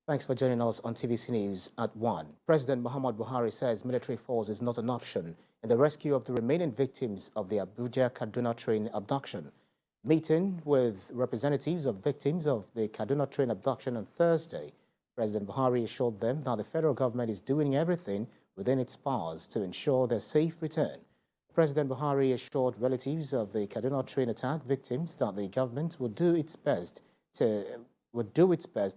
Thanks for joining us on TVC News at 1. President Muhammad Buhari says military force is not an option in the rescue of the remaining victims of the Abuja-Kaduna train abduction. Meeting with representatives of victims of the Kaduna train abduction on Thursday, President Buhari assured them that the federal government is doing everything within its powers to ensure their safe return. President Buhari assured relatives of the Kaduna train attack victims that the government would do its best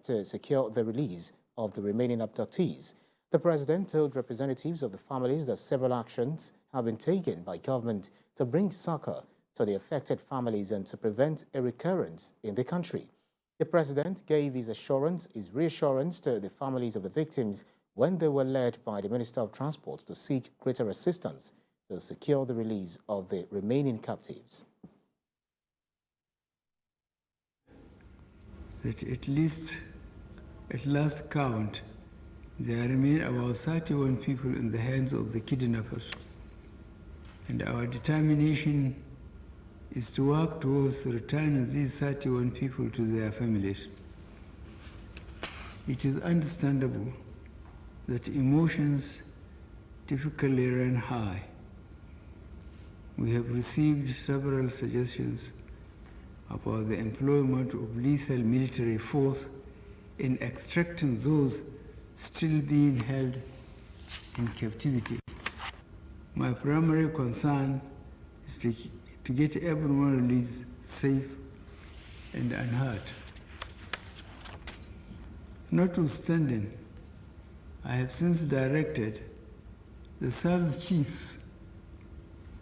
to secure the release of the remaining abductees. The president told representatives of the families that several actions have been taken by government to bring succor to the affected families and to prevent a recurrence in the country. The president gave his reassurance to the families of the victims when they were led by the Minister of Transport to seek greater assistance to secure the release of the remaining captives. That at last count, there remain about 31 people in the hands of the kidnappers. And our determination is to work towards returning these 31 people to their families. It is understandable that emotions typically run high. We have received several suggestions about the employment of lethal military force in extracting those still being held in captivity. My primary concern is to get everyone released safe and unhurt. Notwithstanding, I have since directed the service chiefs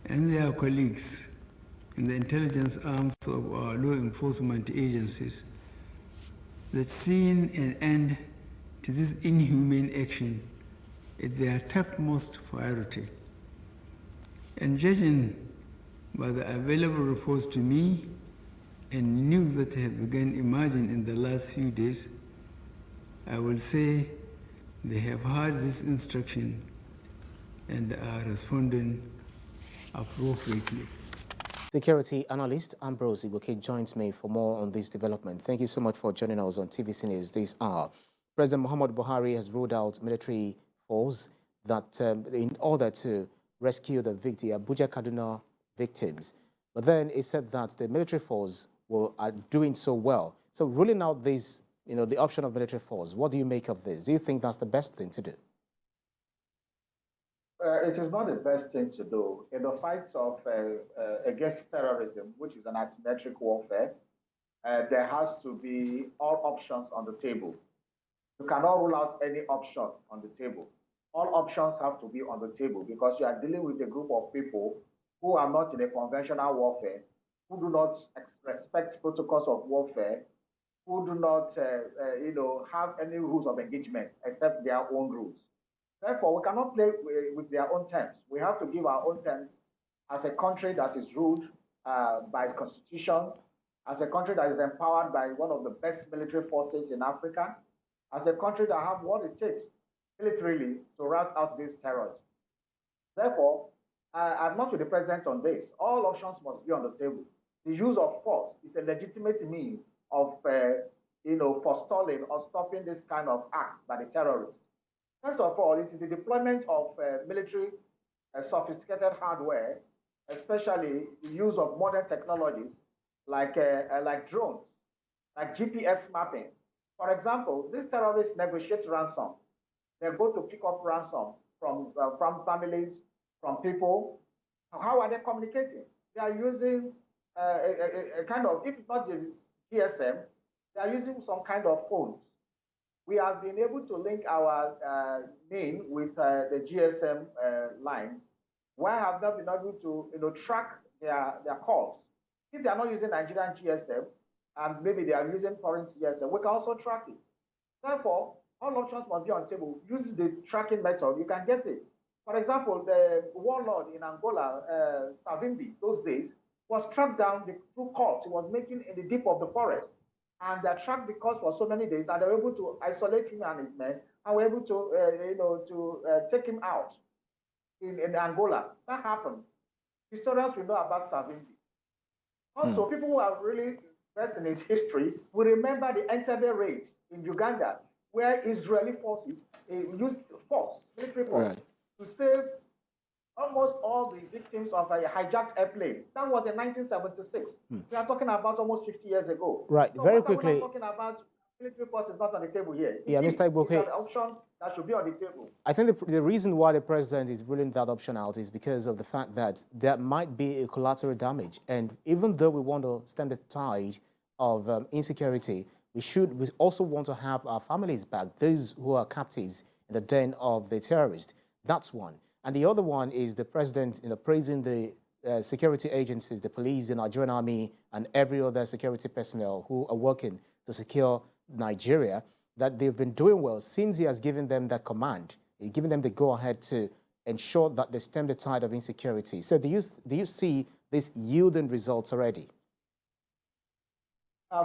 and their colleagues in the intelligence arms of our law enforcement agencies that seeing an end to this inhumane action is their topmost priority. And judging by the available reports to me and news that have begun emerging in the last few days, I will say they have heard this instruction and are responding appropriately. Security analyst Ambrose Ibuke joins me for more on this development. Thank you so much for joining us on TVC News this hour. President Muhammad Buhari has ruled out military force that in order to rescue the Abuja-Kaduna victims. But then he said that the military force are doing so well. So ruling out this, the option of military force, what do you make of this? Do you think that's the best thing to do? It is not the best thing to do. In the fight of against terrorism, which is an asymmetric warfare, there has to be all options on the table. You cannot rule out any option on the table. All options have to be on the table because you are dealing with a group of people who are not in a conventional warfare, who do not respect protocols of warfare, who do not have any rules of engagement except their own rules. Therefore, we cannot play with their own terms. We have to give our own terms as a country that is ruled by the Constitution, as a country that is empowered by one of the best military forces in Africa, as a country that has what it takes militarily to rout out these terrorists. Therefore, I'm not with the president on this. All options must be on the table. The use of force is a legitimate means of, forestalling or stopping this kind of acts by the terrorists. First of all, it is the deployment of military sophisticated hardware, especially the use of modern technologies like drones, like GPS mapping. For example, these terrorists negotiate ransom. They go to pick up ransom from families, from people. How are they communicating? They are using a kind of, if it's not the GSM, they are using some kind of phones. We have been able to link our main with the GSM lines. Why have they been able to track their calls? If they are not using Nigerian GSM, and maybe they are using foreign GSM, we can also track it. Therefore, all options must be on the table. Use the tracking method, you can get it. For example, the warlord in Angola, Savimbi, those days, was tracked down through calls he was making in the deep of the forest. And they tracked the cause for so many days that they were able to isolate him and his men, and were able to take him out in Angola. That happened. Historians will know about Savimbi. Also, people who are really invested in history will remember the Entebbe raid in Uganda, where Israeli forces used force, military force, Right. to save almost all the victims of a hijacked airplane. That was in 1976. We are talking about almost 50 years ago. Right. So Very what are we not quickly, talking about? Military force is not on the table here. yeah, Indeed, Mr. it's an Igboke, option that should be on the table. I think the reason why the president is ruling that option out is because of the fact that there might be a collateral damage. And even though we want to stem the tide of insecurity, we also want to have our families back, those who are captives in the den of the terrorists. That's one. And the other one is the president, praising the security agencies, the police, the Nigerian army, and every other security personnel who are working to secure Nigeria, that they've been doing well since he has given them that command, he's given them the go-ahead to ensure that they stem the tide of insecurity. So do you see this yielding results already?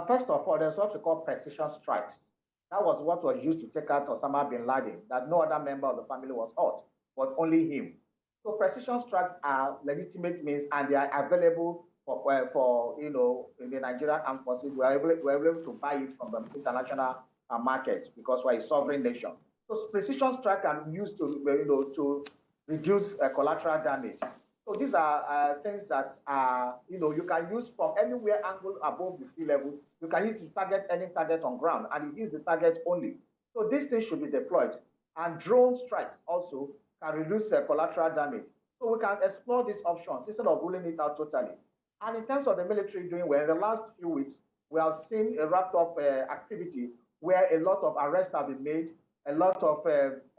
First of all, there's what we call precision strikes. That was what was used to take out Osama bin Laden, that no other member of the family was hurt, but only him. So precision strikes are legitimate means, and they are available for in the Nigerian armed forces. We're able to buy it from the international market because we're a sovereign nation. So precision strike can be used to reduce collateral damage. So these are things that you can use from anywhere angle above the sea level. You can use to target any target on ground, and it is the target only. So these things should be deployed. And drone strikes also can reduce collateral damage. So we can explore these options instead of ruling it out totally. And in terms of the military doing well, in the last few weeks, we have seen a raft of activity where a lot of arrests have been made, a lot of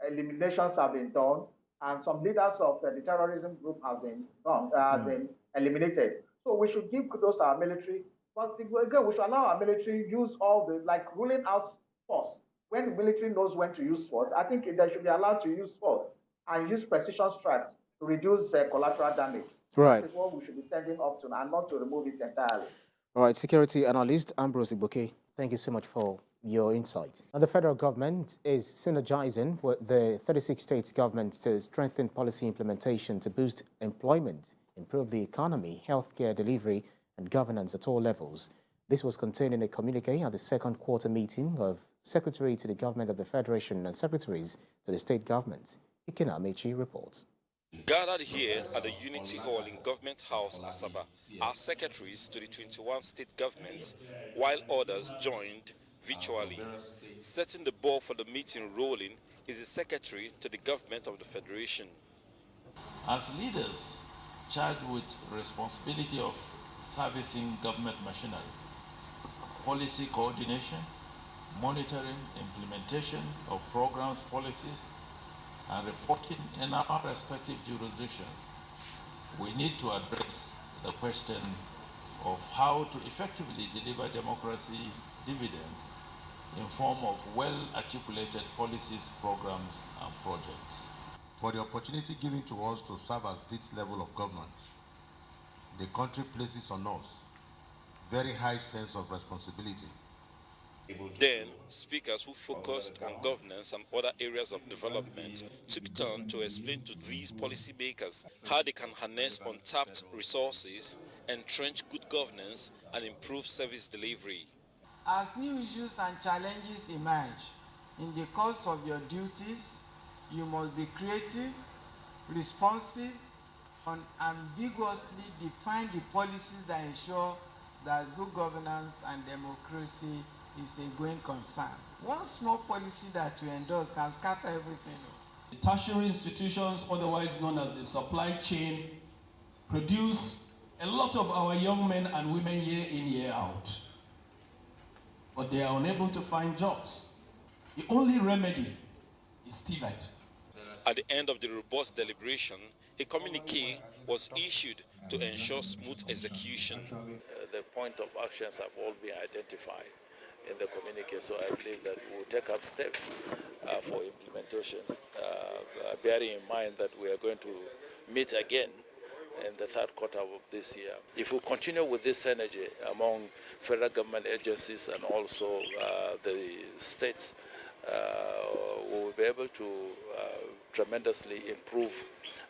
eliminations have been done, and some leaders of the terrorism group have been eliminated. So we should give kudos to our military, but again, we should allow our military use all the, like ruling out force. When the military knows when to use force, I think they should be allowed to use force and use precision strikes to reduce collateral damage. Right. That is what we should be tending up to, and not to remove it entirely. All right, security analyst Ambrose Igboke, thank you so much for your insight. And the federal government is synergizing with the 36 states governments to strengthen policy implementation to boost employment, improve the economy, healthcare delivery, and governance at all levels. This was contained in a communique at the second quarter meeting of Secretary to the Government of the Federation and Secretaries to the state governments. Ikena Amechi reports. Gathered here at the Unity Hall in Government House, Asaba, are secretaries to the 21 state governments, while others joined virtually. Setting the ball for the meeting rolling is the Secretary to the Government of the Federation. As leaders charged with responsibility of servicing government machinery, policy coordination, monitoring, implementation of programs, policies, and reporting in our respective jurisdictions, we need to address the question of how to effectively deliver democracy dividends in form of well-articulated policies, programs, and projects. For the opportunity given to us to serve as this level of government, the country places on us very high sense of responsibility. Then, speakers who focused on governance and other areas of development took turn to explain to these policymakers how they can harness untapped resources, entrench good governance, and improve service delivery. As new issues and challenges emerge in the course of your duties, you must be creative, responsive, and ambiguously define the policies that ensure that good governance and democracy is a going concern. One small policy that you endorse can scatter everything. The tertiary institutions, otherwise known as the supply chain, produce a lot of our young men and women year in, year out. But they are unable to find jobs. The only remedy is TVET. At the end of the robust deliberation, a communique was issued to ensure smooth execution. The point of actions have all been identified in the communique, so I believe that we will take up steps for implementation, bearing in mind that we are going to meet again in the third quarter of this year. If we continue with this synergy among federal government agencies and also the states, we will be able to tremendously improve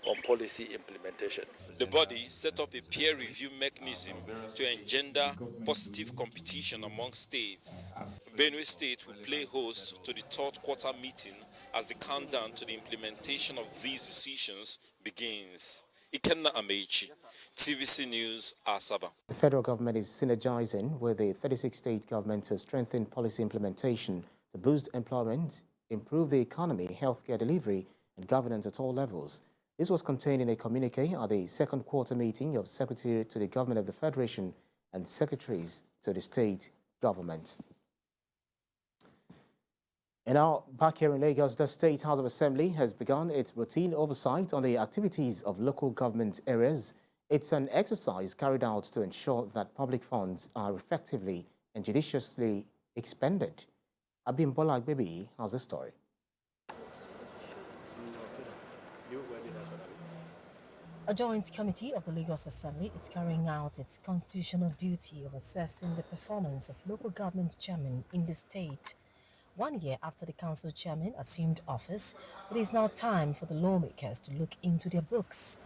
on policy implementation. The body set up a peer review mechanism to engender positive competition among states. Benue State will play host to the third quarter meeting as the countdown to the implementation of these decisions begins. Ikenna Amechi, TVC News, Asaba. The federal government is synergizing with the 36 state governments to strengthen policy implementation to boost employment, improve the economy, healthcare delivery, and governance at all levels. This was contained in a communique at the second quarter meeting of Secretary to the Government of the Federation and Secretaries to the state government. And now, back here in Lagos, the State House of Assembly has begun its routine oversight on the activities of local government areas. It's an exercise carried out to ensure that public funds are effectively and judiciously expended. Abimbola Agbebi has the story. A joint committee of the Lagos Assembly is carrying out its constitutional duty of assessing the performance of local government chairmen in the state. 1 year after the council chairman assumed office, it is now time for the lawmakers to look into their books.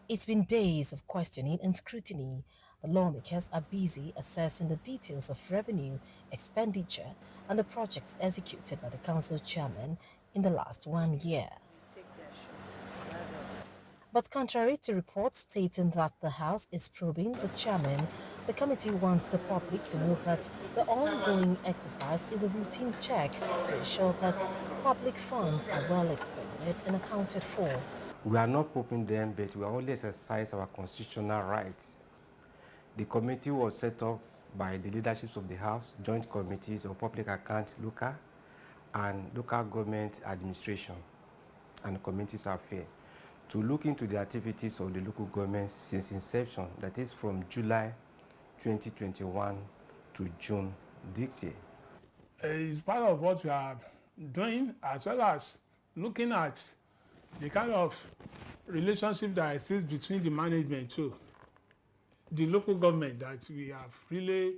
It's been days of questioning and scrutiny. The lawmakers are busy assessing the details of revenue, expenditure, and the projects executed by the council chairman in the last 1 year. But contrary to reports stating that the House is probing the chairman, the committee wants the public to know that the ongoing exercise is a routine check to ensure that public funds are well expended and accounted for. We are not probing them, but we are only exercising our constitutional rights. The committee was set up by the leaderships of the House, joint committees of public accounts, local, and local government administration and communities affairs, to look into the activities of the local government since inception, that is from July 2021 to June this year. It's part of what we are doing, as well as looking at the kind of relationship that exists between the management too, the local government, that we have really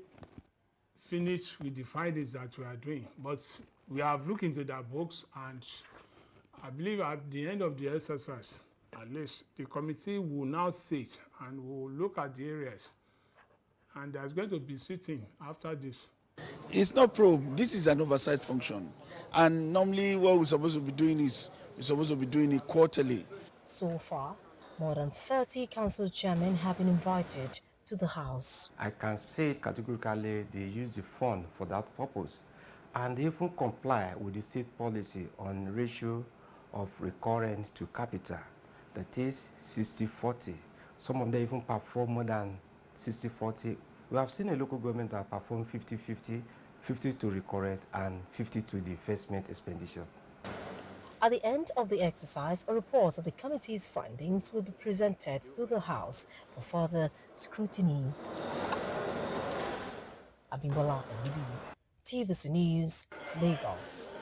finished with the findings that we are doing. But we have looked into their books, and I believe at the end of the exercise, at least the committee will now sit and will look at the areas, and there's going to be sitting after this. It's not probe. This is an oversight function, and normally what we're supposed to be doing is we're supposed to be doing it quarterly. So far, more than 30 council chairmen have been invited to the House. I can say categorically they use the fund for that purpose, and they even comply with the state policy on ratio of recurrent to capital. That is 60-40. Some of them even perform more than 60-40. We have seen a local government that perform 50-50, 50 to recurrent and 50 to the investment expenditure. At the end of the exercise, a report of the committee's findings will be presented to the House for further scrutiny. Abimbola Agbebi, TVC News, Lagos.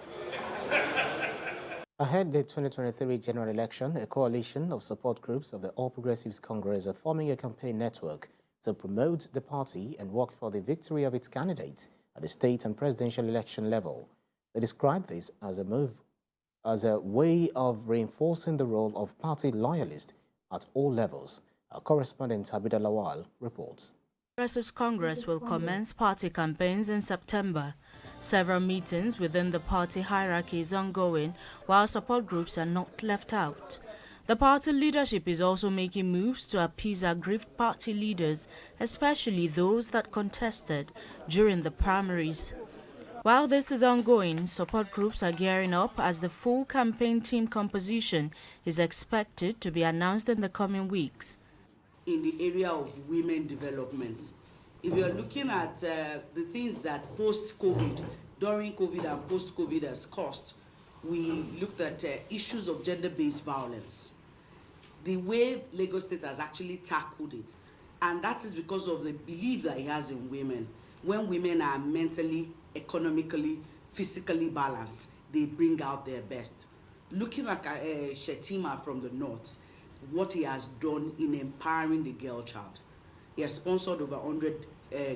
Ahead of the 2023 general election, a coalition of support groups of the All Progressives Congress are forming a campaign network to promote the party and work for the victory of its candidates at the state and presidential election level. They describe this as a way of reinforcing the role of party loyalists at all levels. Our correspondent Habida Lawal reports. Progressives Congress will commence party campaigns in September. Several meetings within the party hierarchy is ongoing, while support groups are not left out. The party leadership is also making moves to appease aggrieved party leaders, especially those that contested during the primaries. While this is ongoing, support groups are gearing up as the full campaign team composition is expected to be announced in the coming weeks. In the area of women development, if you're looking at the things that post-COVID, during COVID and post-COVID has caused, we looked at issues of gender-based violence. The way Lagos State has actually tackled it, and that is because of the belief that it has in women. When women are mentally, economically, physically balanced, they bring out their best. Looking at Shetima from the north, what he has done in empowering the girl child. He has sponsored over 100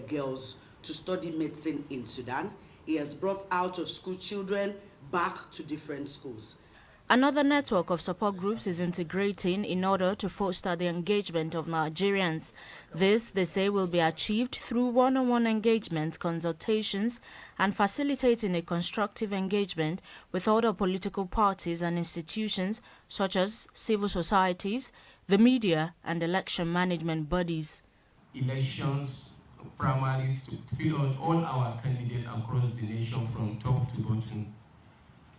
girls to study medicine in Sudan. He has brought out of school children back to different schools. Another network of support groups is integrating in order to foster the engagement of Nigerians. This, they say, will be achieved through one-on-one engagement, consultations, and facilitating a constructive engagement with other political parties and institutions such as civil societies, the media, and election management bodies. Elections, primaries to fill out all our candidates across the nation from top to bottom.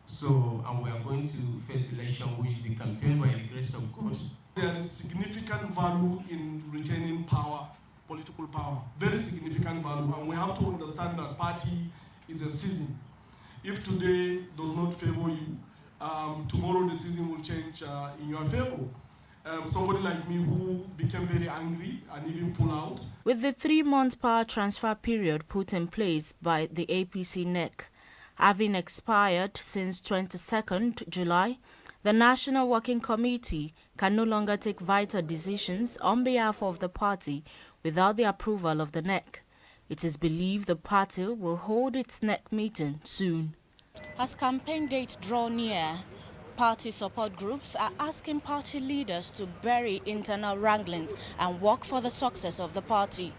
So, and we are going to face election, which is the campaign by the grace of God. There is significant value in retaining power, political power, very significant value, and we have to understand that party is a season. If today does not favor you, tomorrow the season will change in your favor. Somebody like me who became very angry and even pull out. With the 3-month power transfer period put in place by the APC NEC, having expired since 22nd July, the National Working Committee can no longer take vital decisions on behalf of the party without the approval of the NEC. It is believed the party will hold its NEC meeting soon. As campaign dates draw near, party support groups are asking party leaders to bury internal wranglings and work for the success of the party.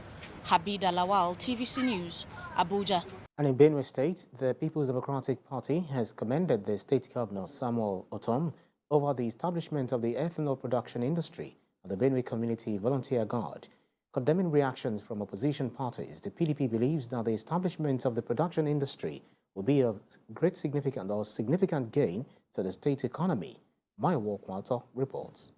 Habida Lawal, TVC News, Abuja. And in Benue State, the People's Democratic Party has commended the state governor, Samuel Otom, over the establishment of the ethanol production industry at the Benue Community Volunteer Guard. Condemning reactions from opposition parties, the PDP believes that the establishment of the production industry will be of great significant gain to the state economy. Maya Walkwater reports.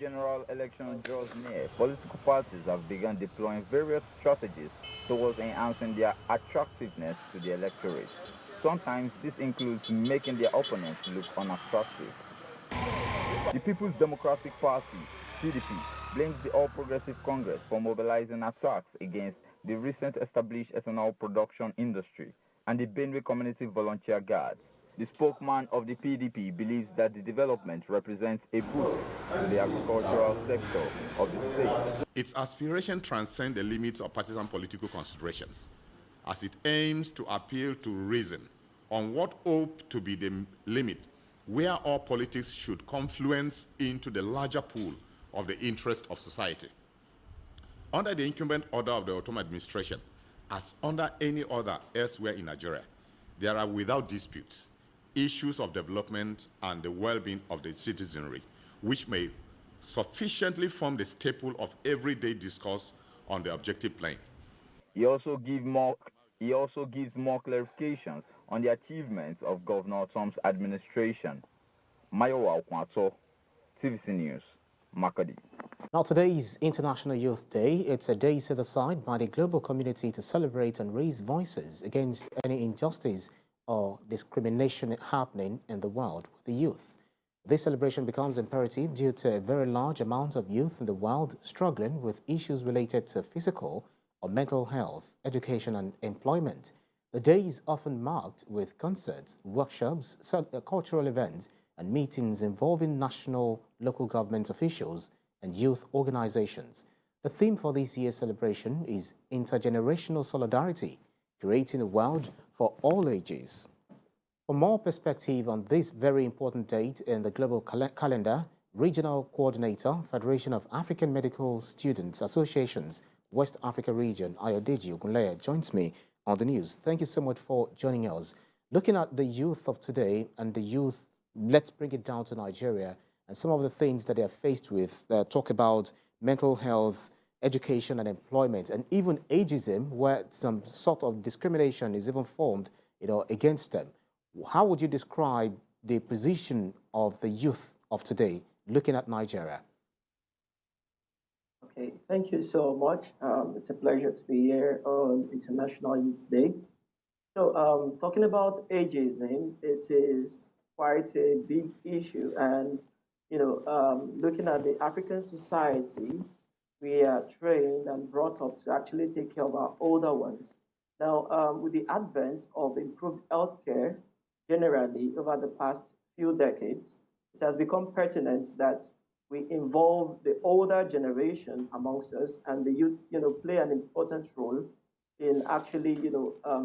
General election draws near, political parties have begun deploying various strategies towards enhancing their attractiveness to the electorate. Sometimes this includes making their opponents look unattractive. The People's Democratic Party, PDP, blames the All Progressive Congress for mobilizing attacks against the recent established ethanol production industry and the Benue Community Volunteer Guards. The spokesman of the PDP believes that the development represents a boost to the agricultural sector of the state. Its aspiration transcends the limits of partisan political considerations, as it aims to appeal to reason on what ought to be the limit where all politics should confluence into the larger pool of the interest of society. Under the incumbent order of the Otom administration, as under any other elsewhere in Nigeria, there are without dispute issues of development and the well-being of the citizenry, which may sufficiently form the staple of everyday discourse on the objective plane. He also gives more clarifications on the achievements of Governor Tom's administration. Mayowa Okwato, TVC News, Makadi. Now, today is International Youth Day. It's a day set aside by the global community to celebrate and raise voices against any injustice or discrimination happening in the world with the youth. This celebration becomes imperative due to a very large amount of youth in the world struggling with issues related to physical or mental health, education and employment. The day is often marked with concerts, workshops, cultural events and meetings involving national, local government officials and youth organizations. The theme for this year's celebration is intergenerational solidarity, creating a world for all ages. For more perspective on this very important date in the global calendar, Regional Coordinator, Federation of African Medical Students Associations, West Africa Region, Ayodeji Ogunleye, joins me on the news. Thank you so much for joining us. Looking at the youth of today and the youth, let's bring it down to Nigeria and some of the things that they are faced with. Talk about mental health, education and employment, and even ageism, where some sort of discrimination is even formed, against them. How would you describe the position of the youth of today, looking at Nigeria? Okay, thank you so much. It's a pleasure to be here on International Youth Day. So, talking about ageism, it is quite a big issue, and looking at the African society, we are trained and brought up to actually take care of our older ones. Now, with the advent of improved healthcare generally over the past few decades, it has become pertinent that we involve the older generation amongst us, and the youths, play an important role in actually,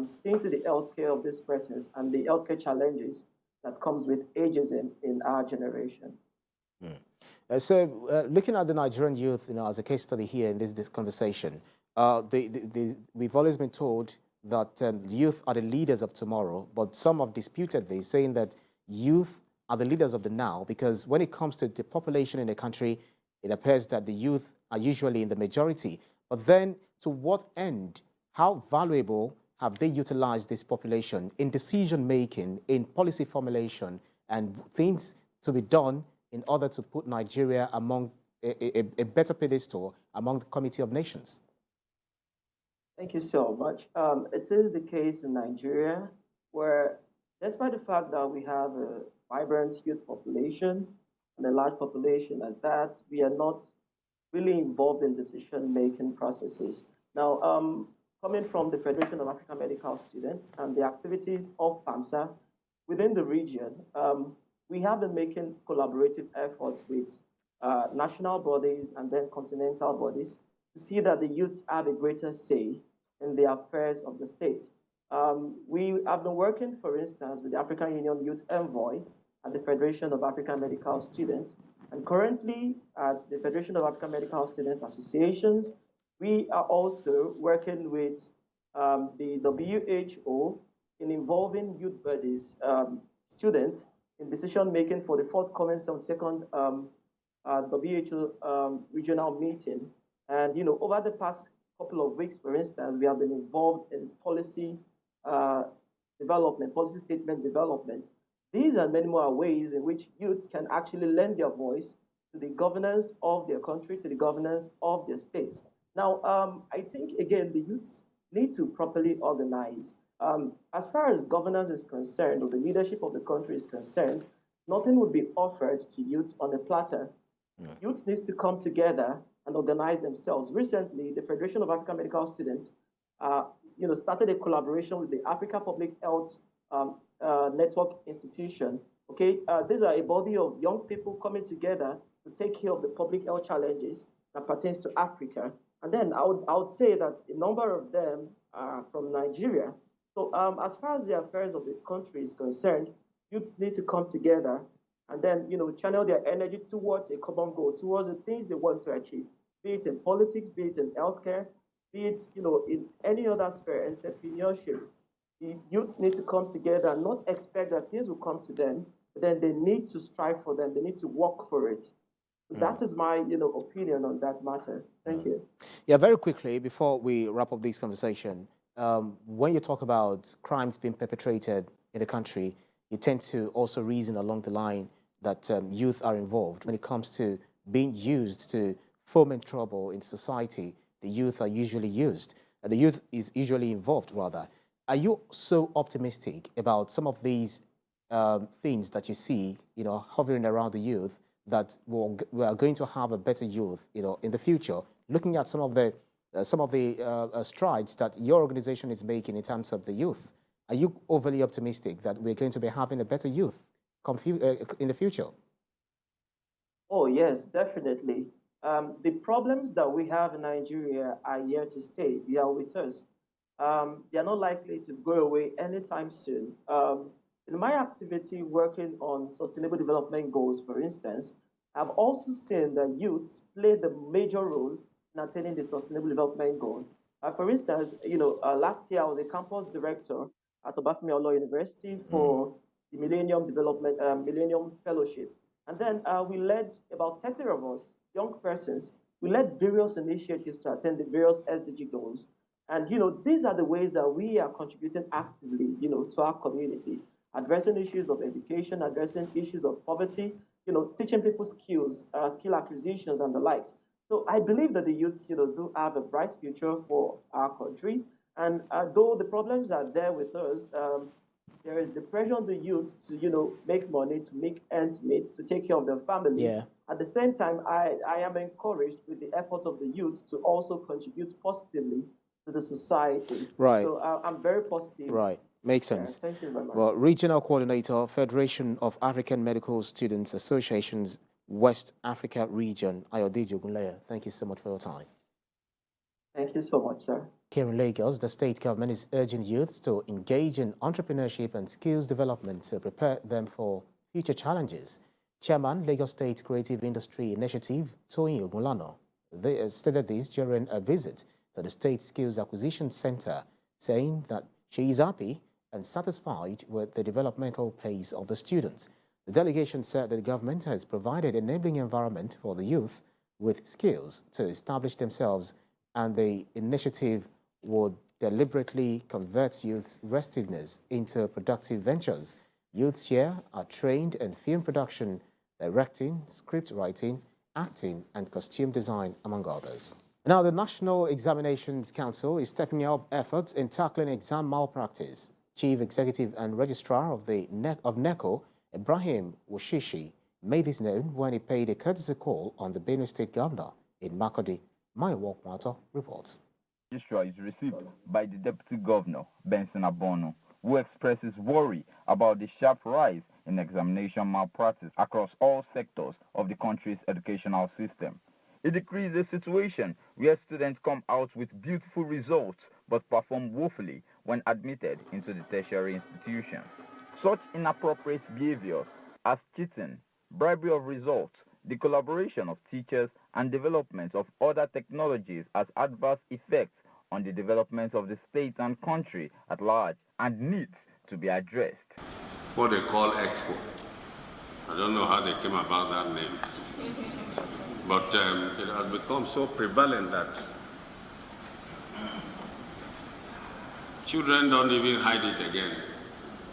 seeing to the healthcare of these persons and the healthcare challenges that comes with ageism in our generation. Looking at the Nigerian youth, as a case study here in this conversation, we've always been told that youth are the leaders of tomorrow, but some have disputed this, saying that youth are the leaders of the now, because when it comes to the population in the country, it appears that the youth are usually in the majority. But then, to what end? How valuable have they utilized this population in decision-making, in policy formulation, and things to be done in order to put Nigeria among a better pedestal among the Committee of Nations? Thank you so much. It is the case in Nigeria where, despite the fact that we have a vibrant youth population and a large population at that, we are not really involved in decision-making processes. Now, coming from the Federation of African Medical Students and the activities of FAMSA within the region, we have been making collaborative efforts with national bodies and then continental bodies to see that the youths have a greater say in the affairs of the state. We have been working, for instance, with the African Union Youth Envoy at the Federation of African Medical Students. And currently at the Federation of African Medical Student Associations, we are also working with the WHO in involving youth bodies, students in decision-making for the forthcoming 72nd WHO regional meeting. And, over the past couple of weeks, for instance, we have been involved in policy development, policy statement development. These and many more ways in which youths can actually lend their voice to the governance of their country, to the governance of their state. Now, I think, again, the youths need to properly organize. As far as governance is concerned, or the leadership of the country is concerned, nothing would be offered to youths on a platter. Youths need to come together and organize themselves. Recently, the Federation of African Medical Students started a collaboration with the Africa Public Health Network Institution. Okay, these are a body of young people coming together to take care of the public health challenges that pertains to Africa. And then I would say that a number of them are from Nigeria. So as far as the affairs of the country is concerned, youths need to come together and then, channel their energy towards a common goal, towards the things they want to achieve, be it in politics, be it in healthcare, be it, in any other sphere, entrepreneurship. The youths need to come together and not expect that things will come to them, but then they need to strive for them. They need to work for it. That is my, opinion on that matter. Thank you. Yeah, very quickly, before we wrap up this conversation, when you talk about crimes being perpetrated in the country, you tend to also reason along the line that youth are involved. When it comes to being used to foment trouble in society, the youth are usually used. The youth is usually involved, rather. Are you so optimistic about some of these things that you see, hovering around the youth, that we are going to have a better youth, in the future? Looking at some of the strides that your organization is making in terms of the youth, are you overly optimistic that we're going to be having a better youth in the future? Oh, yes, definitely. The problems that we have in Nigeria are here to stay. They are with us. They are not likely to go away anytime soon. In my activity working on sustainable development goals, for instance, I've also seen that youths play the major role in attaining the sustainable development goal. For instance, last year I was a campus director at Obafemi Awolowo University for the Millennium Fellowship. And then we led about 30 of us, young persons, we led various initiatives to attain the various SDG goals. And, these are the ways that we are contributing actively, to our community, addressing issues of education, addressing issues of poverty, teaching people skills, skill acquisitions and the likes. So I believe that the youths, do have a bright future for our country. And though the problems are there with us, there is the pressure on the youth to, make money, to make ends meet, to take care of their family. Yeah. At the same time, I am encouraged with the efforts of the youth to also contribute positively to the society. Right. So I'm very positive. Right. Makes sense. Thank you very much. Well, Regional Coordinator, Federation of African Medical Students Associations, West Africa Region, Ayodeji Ogunleye, thank you so much for your time. Thank you so much, sir. Here in Lagos, the state government is urging youths to engage in entrepreneurship and skills development to prepare them for future challenges. Chairman, Lagos State Creative Industry Initiative, Toyin Ogunlana, stated this during a visit to the State Skills Acquisition Center, saying that she is happy and satisfied with the developmental pace of the students. The delegation said that the government has provided an enabling environment for the youth with skills to establish themselves, and the initiative would deliberately convert youth's restiveness into productive ventures. Youths here are trained in film production, directing, script writing, acting, and costume design, among others. Now, the National Examinations Council is stepping up efforts in tackling exam malpractice. Chief Executive and Registrar of NECO, Ibrahim Washishi, made this known when he paid a courtesy call on the Benue State Governor in Makurdi. My Walkwater reports. Registrar is received by the Deputy Governor, Benson Abono, who expresses worry about the sharp rise in examination malpractice across all sectors of the country's educational system. It decrees a situation where students come out with beautiful results but perform woefully when admitted into the tertiary institution. Such inappropriate behaviors as cheating, bribery of results, the collaboration of teachers, and development of other technologies has adverse effects on the development of the state and country at large and needs to be addressed. What they call Expo. I don't know how they came about that name. But it has become so prevalent that children don't even hide it again.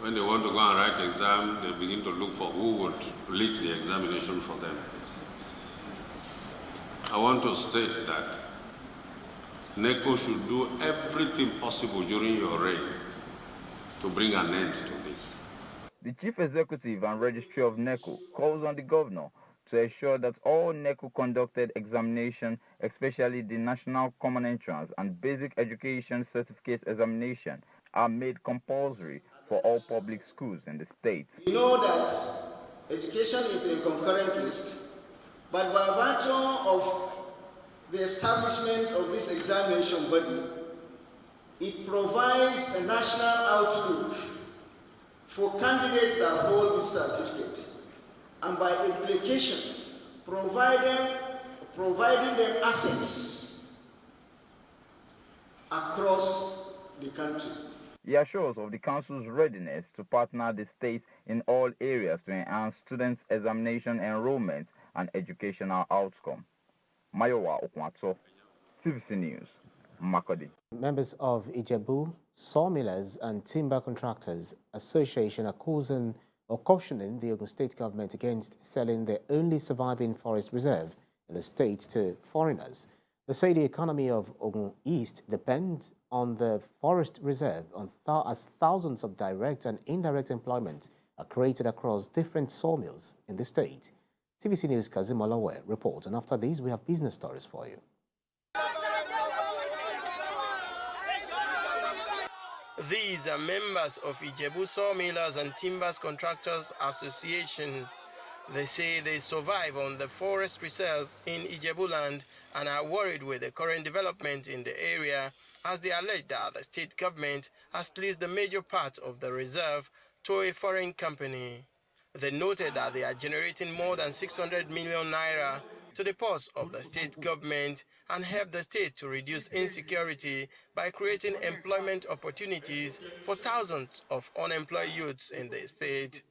When they want to go and write exam, they begin to look for who would leak the examination for them. I want to state that NECO should do everything possible during your reign to bring an end to this. The Chief Executive and Registry of NECO calls on the Governor to ensure that all NECO-conducted examination, especially the National Common Entrance and Basic Education Certificate examination, are made compulsory for all public schools in the state. We know that education is a concurrent list, but by virtue of the establishment of this examination body, it provides a national outlook for candidates that hold this certificate, and by implication, providing them access across the country. He assures of the Council's readiness to partner the state in all areas to enhance students' examination enrollment and educational outcome. Mayowa Okwato, TVC News, Makurdi. Members of Ijebu Sawmillers and Timber Contractors Association are cautioning the Ogun State government against selling their only surviving forest reserve in the state to foreigners. They say the economy of Ogun East depends on the forest reserve as thousands of direct and indirect employment are created across different sawmills in the state. TVC News' Kazim Olawe reports, and after these we have business stories for you. These are members of Ijebu Sawmillers and Timbers Contractors Association. They say they survive on the forest reserve in Ijebuland and are worried with the current development in the area, as they allege that the state government has leased the major part of the reserve to a foreign company. They noted that they are generating more than 600 million naira to the purse of the state government and help the state to reduce insecurity by creating employment opportunities for thousands of unemployed youths in the state.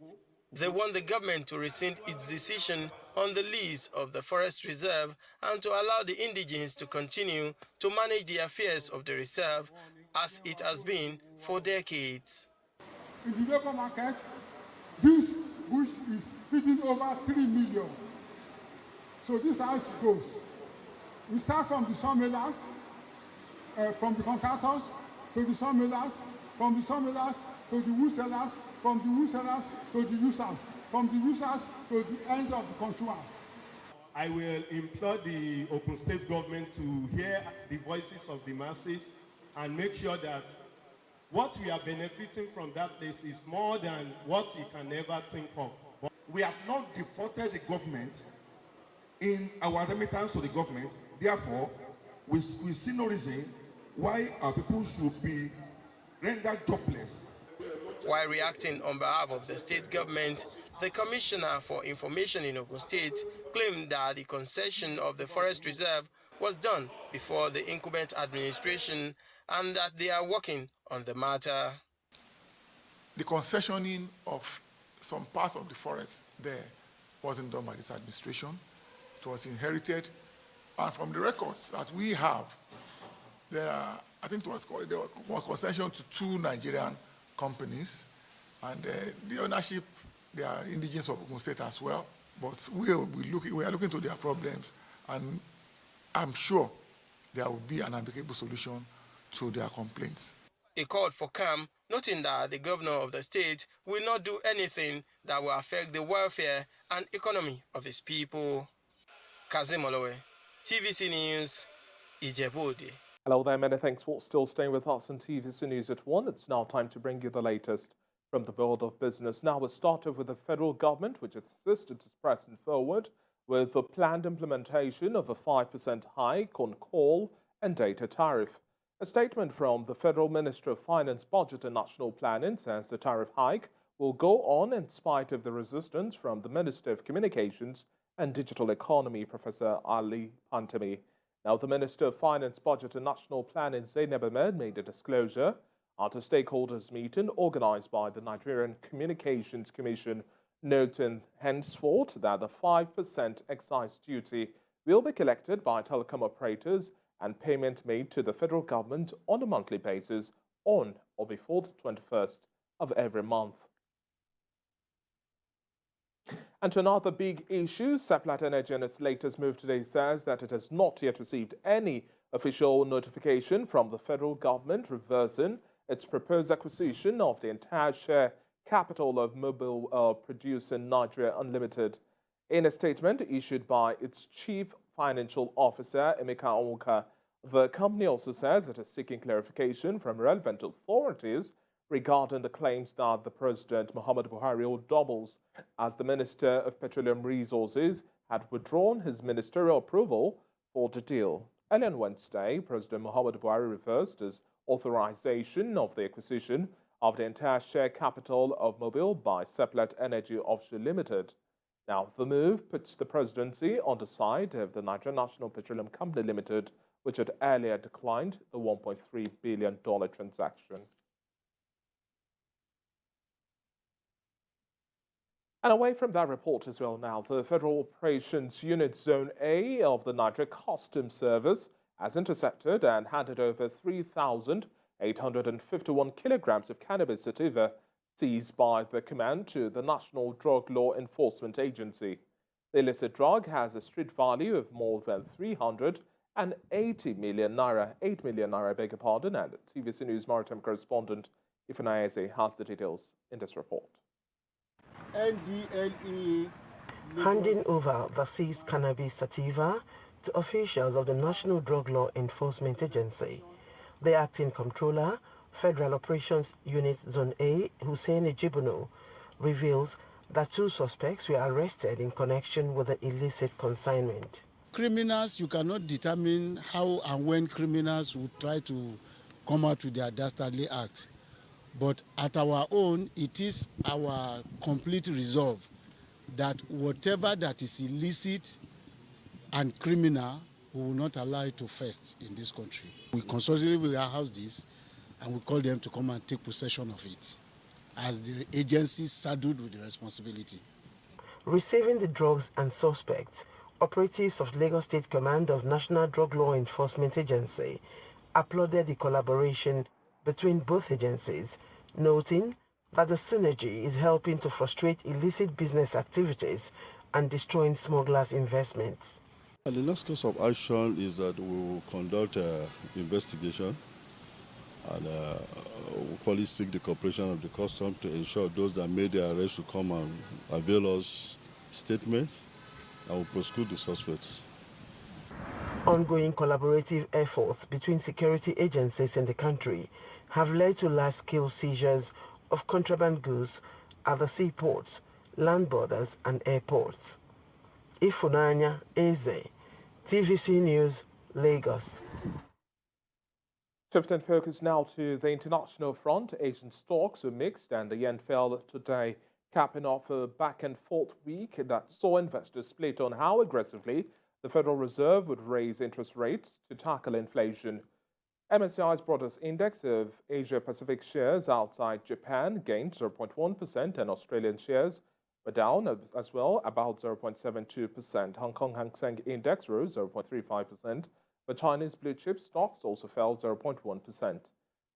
They want the government to rescind its decision on the lease of the forest reserve and to allow the indigenes to continue to manage the affairs of the reserve as it has been for decades. In the labor market, this bush is feeding over 3 million. So this is how it goes. We start from the sawmillers, from the contractors to the sawmillers, from the sawmillers to the wood sellers, from the wood sellers to the users, from the users to the ends of the consumers. I will implore the Ogun State government to hear the voices of the masses and make sure that what we are benefiting from that place is more than what it can ever think of. We have not defaulted the government in our remittance to the government. Therefore, we see no reason why our people should be rendered jobless. While reacting on behalf of the state government, the Commissioner for Information in Ogun State claimed that the concession of the forest reserve was done before the incumbent administration and that they are working on the matter. The concessioning of some parts of the forest there wasn't done by this administration. It was inherited. And from the records that we have, there are, I think there was concession to 2 Nigerian companies, and the ownership, they are indigenous of Ogun State as well. But we are looking to their problems, and I'm sure there will be an amicable solution to their complaints. He called for calm, noting that the governor of the state will not do anything that will affect the welfare and economy of his people. Kazim Olowe, TVC News, Ijebu-Ode. Hello there, many thanks for still staying with us on TVC News at 1. It's now time to bring you the latest from the world of business. Now we'll start off with the federal government, which insisted to press forward with the planned implementation of a 5% hike on coal and data tariff. A statement from the Federal Ministry of Finance, Budget and National Planning says the tariff hike will go on in spite of the resistance from the Minister of Communications and Digital Economy, Professor Ali Pantami. Now, the Minister of Finance, Budget and National Planning, Zainab Ahmed, made a disclosure at a stakeholders meeting organized by the Nigerian Communications Commission, noting henceforth that the 5% excise duty will be collected by telecom operators and payment made to the federal government on a monthly basis on or before the 21st of every month. And to another big issue, Sepplate Energy in its latest move today says that it has not yet received any official notification from the federal government reversing its proposed acquisition of the entire share capital of Mobile producer Nigeria Unlimited. In a statement issued by its chief financial officer, Emeka Onwuka, the company also says it is seeking clarification from relevant authorities regarding the claims that the President Muhammadu Buhari doubles as the Minister of Petroleum Resources had withdrawn his ministerial approval for the deal. Earlier on Wednesday, President Muhammadu Buhari reversed his authorization of the acquisition of the entire share capital of Mobile by Sepplate Energy Offshore Limited. Now, the move puts the presidency on the side of the Nigerian National Petroleum Company Limited, which had earlier declined the $1.3 billion transaction. And away from that report as well now, the Federal Operations Unit Zone A of the Nigeria Customs Service has intercepted and handed over 3,851 kilograms of cannabis sativa seized by the command to the National Drug Law Enforcement Agency. The illicit drug has a street value of more than 380 million naira, 8 million naira, I beg your pardon, and TVC News maritime correspondent Ifeanyi Eze has the details in this report. NDLEA handing over the seized cannabis sativa to officials of the National Drug Law Enforcement Agency. The acting controller, Federal Operations Unit Zone A, Hussein Ejibunu, reveals that 2 suspects were arrested in connection with the illicit consignment. Criminals, you cannot determine how and when criminals would try to come out with their dastardly act. But at our own, it is our complete resolve that whatever that is illicit and criminal, we will not allow it to fester in this country. We constantly warehouse this and we call them to come and take possession of it as the agency saddled with the responsibility. Receiving the drugs and suspects, operatives of Lagos State Command of National Drug Law Enforcement Agency applauded the collaboration between both agencies, noting that the synergy is helping to frustrate illicit business activities and destroying smugglers' investments. The next course of action is that we will conduct an investigation and we'll probably seek the cooperation of the customs to ensure those that made the arrest to come and avail us statements and we'll prosecute the suspects. Ongoing collaborative efforts between security agencies in the country have led to large-scale seizures of contraband goods at the seaports, land borders and airports. Ifeanyi Eze, TVC News, Lagos. Shifting focus now to the international front, Asian stocks were mixed and the yen fell today, capping off a back-and-forth week that saw investors split on how aggressively the Federal Reserve would raise interest rates to tackle inflation. MSCI's broadest index of Asia-Pacific shares outside Japan gained 0.1% and Australian shares were down as well, about 0.72%. Hong Kong Hang Seng Index rose 0.35%, but Chinese blue chip stocks also fell 0.1%.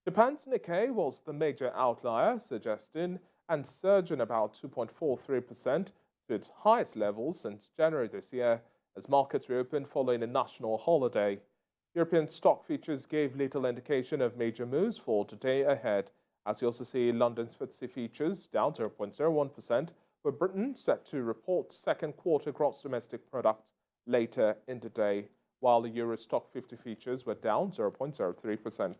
Japan's Nikkei was the major outlier, suggesting and surging about 2.43% to its highest level since January this year, as markets reopened following a national holiday. European stock futures gave little indication of major moves for today ahead, as you also see London's FTSE futures down 0.01%, with Britain set to report second quarter gross domestic product later in the day, while the Euro Stock 50 futures were down 0.03%.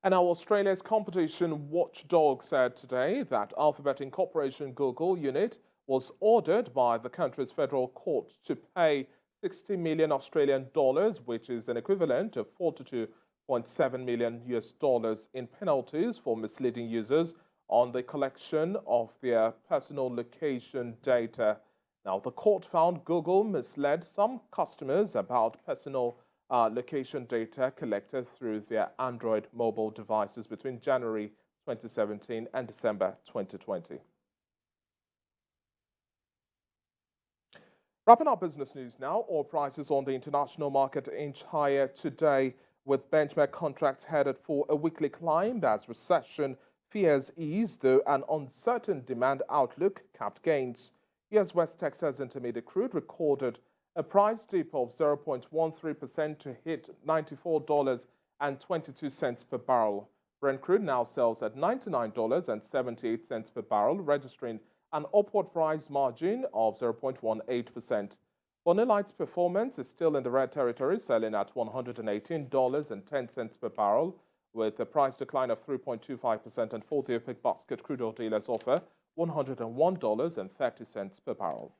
And now Australia's competition watchdog said today that Alphabet Incorporation Google unit was ordered by the country's federal court to pay 60 million Australian dollars, which is an equivalent of $42.7 million US dollars in penalties for misleading users on the collection of their personal location data. Now, the court found Google misled some customers about personal location data collected through their Android mobile devices between January 2017 and December 2020. Wrapping up business news now, oil prices on the international market inch higher today, with benchmark contracts headed for a weekly climb as recession fears ease, though an uncertain demand outlook capped gains. US West Texas Intermediate crude recorded a price dip of 0.13% to hit $94.22 per barrel. Brent crude now sells at $99.78 per barrel, registering an upward price margin of 0.18%. Bonnie Light's performance is still in the red territory, selling at $118.10 per barrel, with a price decline of 3.25%, and for the OPEC basket crude oil dealers offer $101.30 per barrel.